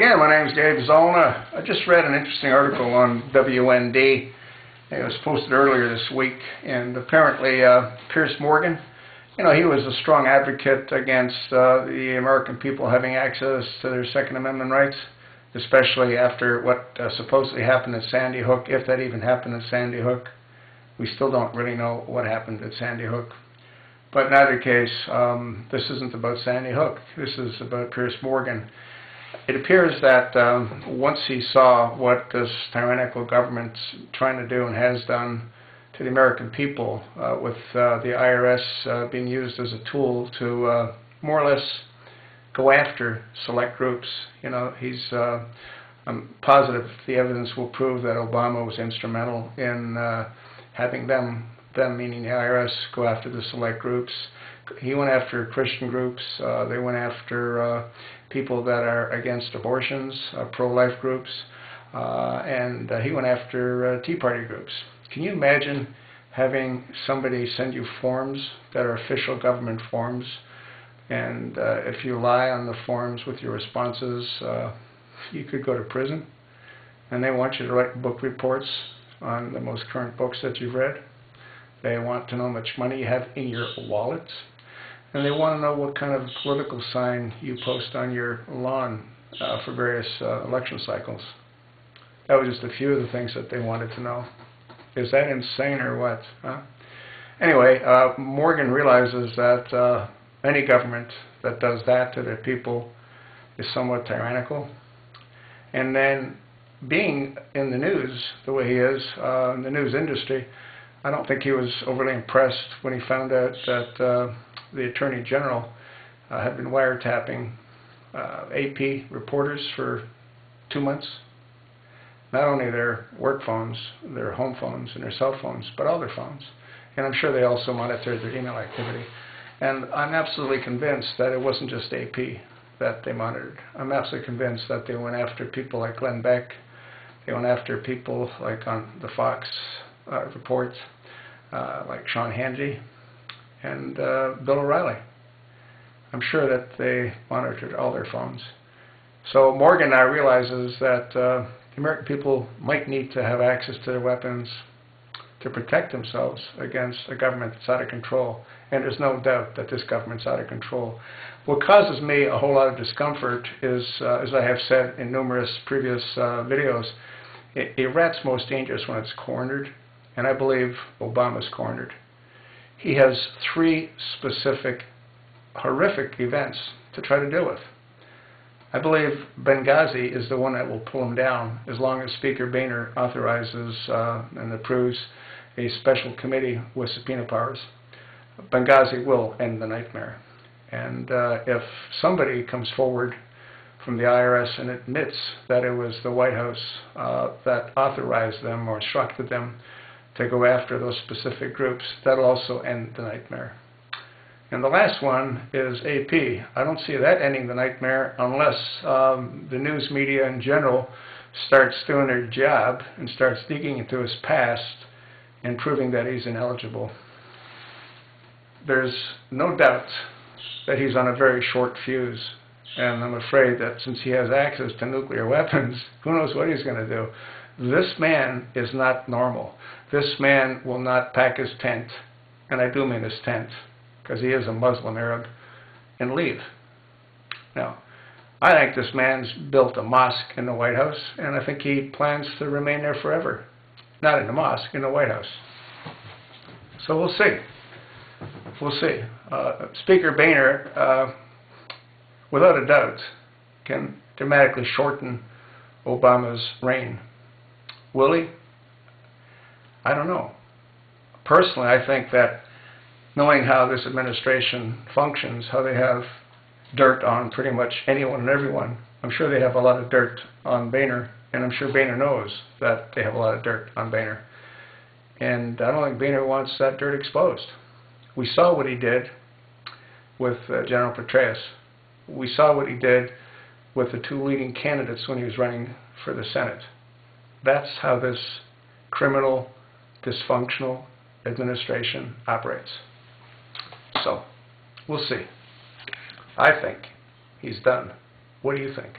again, my name is Dave Zollner. I just read an interesting article on WND. It was posted earlier this week, and apparently Piers Morgan, he was a strong advocate against the American people having access to their Second Amendment rights, especially after what supposedly happened at Sandy Hook, if that even happened at Sandy Hook. We still don't really know what happened at Sandy Hook. But in either case, this isn't about Sandy Hook. This is about Piers Morgan. It appears that once he saw what this tyrannical government's trying to do and has done to the American people, with the IRS being used as a tool to more or less go after select groups, I'm positive the evidence will prove that Obama was instrumental in having them meaning the IRS, go after the select groups. He went after Christian groups. They went after people that are against abortions, pro-life groups, and he went after Tea Party groups. Can you imagine having somebody send you forms that are official government forms, and if you lie on the forms with your responses, you could go to prison, and they want you to write book reports on the most current books that you've read. They want to know how much money you have in your wallet. And they want to know what kind of political sign you post on your lawn for various election cycles. That was just a few of the things that they wanted to know. Is that insane or what? Huh? Anyway, Morgan realizes that any government that does that to their people is somewhat tyrannical. And then being in the news the way he is, in the news industry, I don't think he was overly impressed when he found out that the Attorney General had been wiretapping AP reporters for 2 months. Not only their work phones, their home phones, and their cell phones, but all their phones. And I'm sure they also monitored their email activity. And I'm absolutely convinced that it wasn't just AP that they monitored. I'm absolutely convinced that they went after people like Glenn Beck. They went after people like on the Fox reports, like Sean Hannity and Bill O'Reilly. I'm sure that they monitored all their phones. So Morgan now realizes that the American people might need to have access to their weapons to protect themselves against a government that's out of control. And there's no doubt that this government's out of control. What causes me a whole lot of discomfort is, as I have said in numerous previous videos, a rat's most dangerous when it's cornered, and I believe Obama's cornered. He has 3 specific horrific events to try to deal with. I believe Benghazi is the one that will pull him down as long as Speaker Boehner authorizes and approves a special committee with subpoena powers. Benghazi will end the nightmare. And if somebody comes forward from the IRS and admits that it was the White House that authorized them or instructed them to go after those specific groups, that'll also end the nightmare. And the last one is AP. I don't see that ending the nightmare unless the news media in general starts doing their job and starts digging into his past and proving that he's ineligible. There's no doubt that he's on a very short fuse, and I'm afraid that since he has access to nuclear weapons, who knows what he's going to do. This man is not normal. This man will not pack his tent, and I do mean his tent, because he is a Muslim Arab, and leave. Now, I think this man's built a mosque in the White House, and I think he plans to remain there forever. Not in the mosque, in the White House. So we'll see. We'll see. Speaker Boehner, without a doubt, can dramatically shorten Obama's reign. Will he? I don't know. Personally, I think that knowing how this administration functions, how they have dirt on pretty much anyone and everyone, I'm sure they have a lot of dirt on Boehner, and I'm sure Boehner knows that they have a lot of dirt on Boehner. And I don't think Boehner wants that dirt exposed. We saw what he did with General Petraeus. We saw what he did with the 2 leading candidates when he was running for the Senate. That's how this criminal, dysfunctional administration operates. So, we'll see. I think he's done. What do you think?